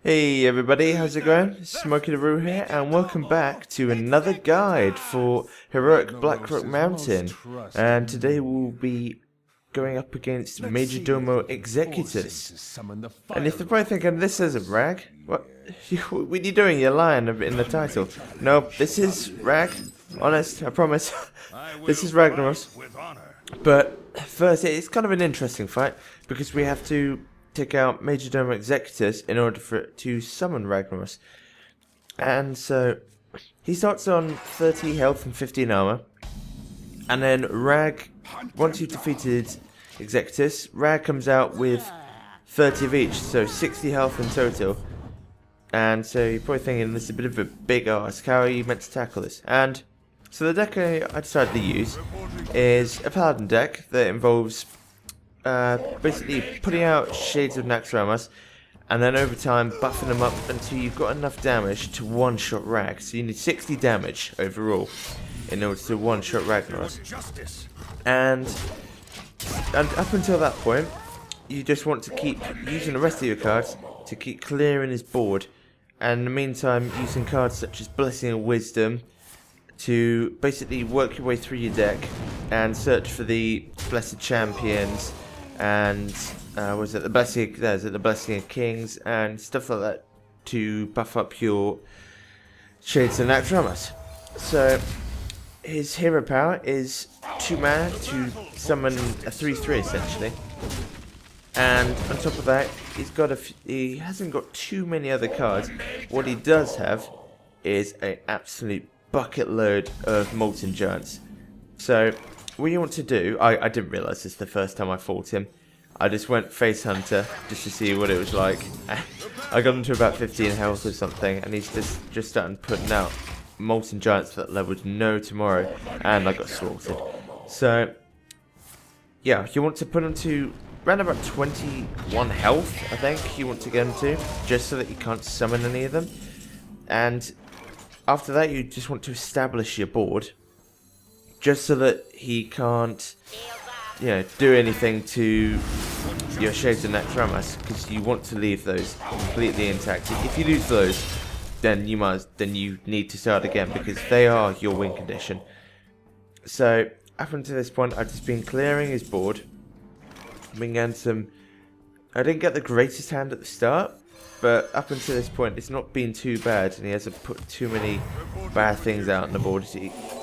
Hey everybody, how's it going? Smokey LaRue here, and welcome back to another guide for Heroic Blackrock Mountain. And today we'll be going up against Majordomo Executus. And if you're probably thinking, this isn't Rag, what are you doing? You're lying in the title. No, this is Rag, honest, I promise. This is Ragnaros. But first, it's kind of an interesting fight, because we have to take out Majordomo Executus in order for it to summon Ragnaros. And so he starts on 30 health and 15 armor. And then Rag, once you've defeated Executus, Rag comes out with 30 of each, so 60 health in total. And so you're probably thinking this is a bit of a big ask. How are you meant to tackle this? And so the deck I decided to use is a Paladin deck that involves basically putting out Shades of Naxxramas, and then over time buffing them up until you've got enough damage to one-shot Rag. So you need 60 damage overall in order to one-shot Ragnaros. And up until that point, you just want to keep using the rest of your cards to keep clearing his board, and in the meantime using cards such as Blessing of Wisdom to basically work your way through your deck and search for the Blessed Champions and was it the Blessing? There's the Blessing of Kings and stuff like that to buff up your Shades of Naxxramas. So his hero power is 2 mana to summon a 3/3 essentially, and on top of that, he hasn't got too many other cards. What he does have is an absolute bucket load of Molten Giants. So what you want to do, I didn't realise this the first time I fought him. I just went face hunter just to see what it was like. I got him to about 15 health or something, and he's just starting putting out Molten Giants for that level to no tomorrow, and I got slaughtered. So yeah, you want to put him to around about 21 health, I think you want to get him to, just so that you can't summon any of them. And after that, you just want to establish your board, just so that he can't, do anything to your Shades of Naxxramas, because you want to leave those completely intact. If you lose those, then you need to start again, because they are your win condition. So up until this point, I've just been clearing his board. I didn't get the greatest hand at the start, but up until this point, it's not been too bad, and he hasn't put too many bad things out on the board.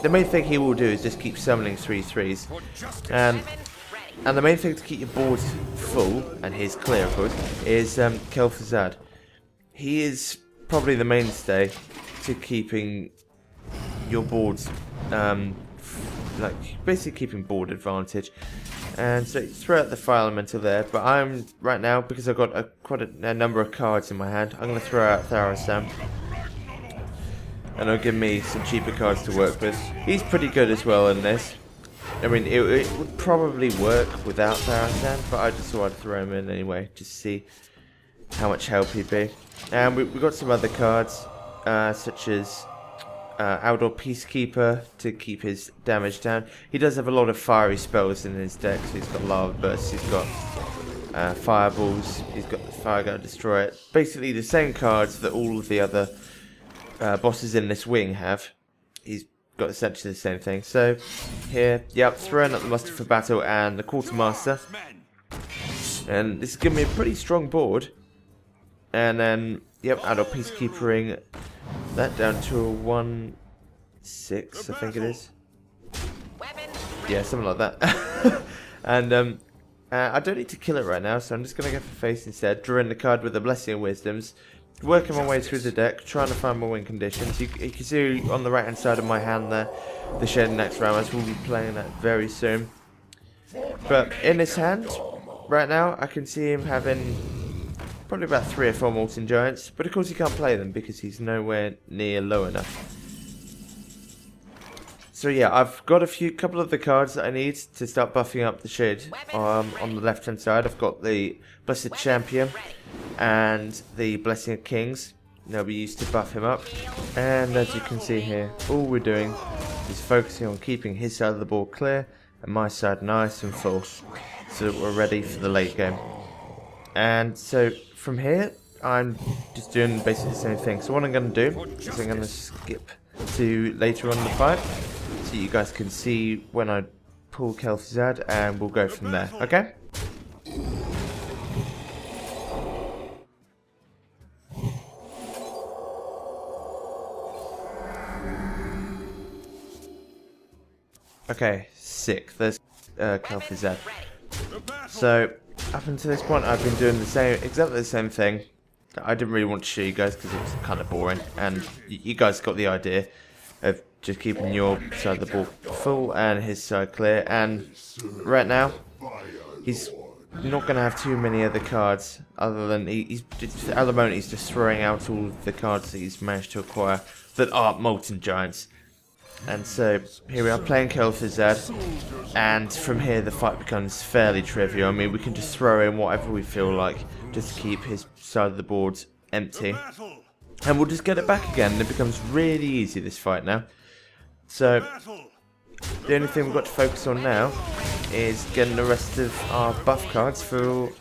The main thing he will do is just keep summoning 3/3s, and the main thing to keep your board full, and his clear of course, is Kel'Thuzad. He is probably the mainstay to keeping your boards, basically keeping board advantage. And so throw out the fire elemental there, but I'm right now, because I've got quite a number of cards in my hand, I'm going to throw out Tharasam, and it'll give me some cheaper cards to work with. He's pretty good as well in this. I mean, it would probably work without Tharasam, but I just thought I'd throw him in anyway, just to see how much help he'd be. And we've got some other cards, such as Outdoor Peacekeeper to keep his damage down. He does have a lot of fiery spells in his deck, so he's got Lava Bursts, he's got Fireballs, he's got the Fire Gun Destroy It. Basically the same cards that all of the other bosses in this wing have. He's got essentially the same thing. So here, yep, throwing up the Muster for Battle and the Quartermaster. And this is giving me a pretty strong board. And then, yep, Outdoor Peacekeepering that down to a 1/6, I think it is. Yeah, something like that. And I don't need to kill it right now, so I'm just going to go for face instead. Drawing the card with the Blessing of Wisdoms. Working my way through the deck, trying to find my win conditions. You can see on the right hand side of my hand there, the Shades of Naxxramas. We'll be playing that very soon. But in his hand, right now, I can see him having probably about 3 or 4 Molten Giants, but of course he can't play them because he's nowhere near low enough. So yeah, I've got couple of the cards that I need to start buffing up the Shade. On the left hand side, I've got the Blessed Champion and the Blessing of Kings. They'll be used to buff him up. And as you can see here, all we're doing is focusing on keeping his side of the board clear and my side nice and full, so that we're ready for the late game. And so from here, I'm just doing basically the same thing. So what I'm going to do is I'm going to skip to later on in the fight, so you guys can see when I pull Kel'Thuzad, and we'll go from there. Okay? Okay, sick. There's Kel'Thuzad. So up until this point, I've been doing exactly the same thing. I didn't really want to show you guys because it was kind of boring, and you guys got the idea of just keeping your side of the board full and his side clear. And right now, he's not going to have too many other cards other than at the moment he's just throwing out all of the cards that he's managed to acquire that aren't Molten Giants. And so here we are playing Kel'Thuzad, and from here the fight becomes fairly trivial. I mean, we can just throw in whatever we feel like just to keep his side of the board empty, and we'll just get it back again, and it becomes really easy, this fight now. So the only thing we've got to focus on now is getting the rest of our buff cards for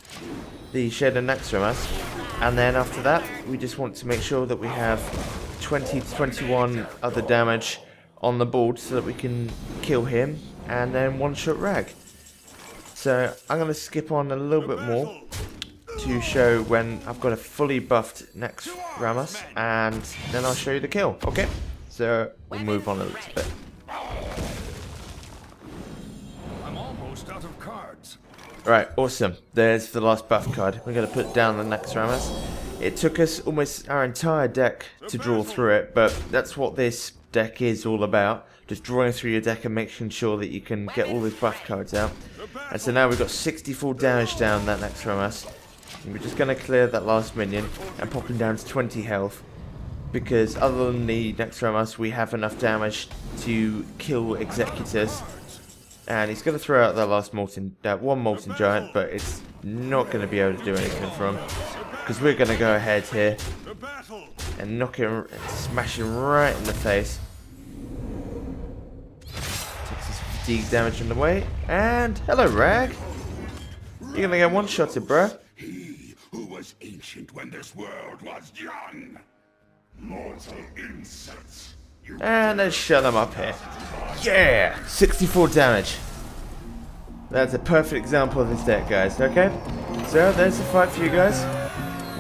the Shed and Naxxramas, and then after that we just want to make sure that we have 20 to 21 other damage on the board so that we can kill him and then one-shot Rag. So I'm going to skip on a little bit more to show when I've got a fully buffed Naxxramas, and then I'll show you the kill. Okay, so we'll move on a little bit. I'm almost out of cards. Right, awesome. There's the last buff card. We're going to put down the Naxxramas. It took us almost our entire deck to draw through it, but that's what this deck is all about. Just drawing through your deck and making sure that you can get all these buff cards out. And so now we've got 64 damage down that Naxxramas. And we're just going to clear that last minion and pop him down to 20 health. Because other than the Naxxramas, we have enough damage to kill Executors. And he's going to throw out that last one Molten Giant, but it's not going to be able to do anything for him. Because we're going to go ahead here and knock him, smash him right in the face. Takes his fatigue damage on the way. And hello, Rag. You're going to get one-shotted, bro. He who was ancient when this world was young. Mortal insects. And let's shut them up here. Yeah! 64 damage. That's a perfect example of this deck, guys. Okay? So, there's the fight for you guys.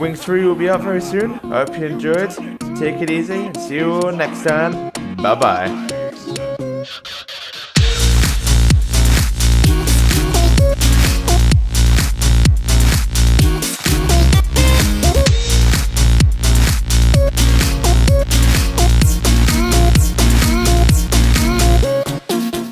Wing 3 will be up very soon. I hope you enjoyed. Take it easy, and see you all next time. Bye-bye.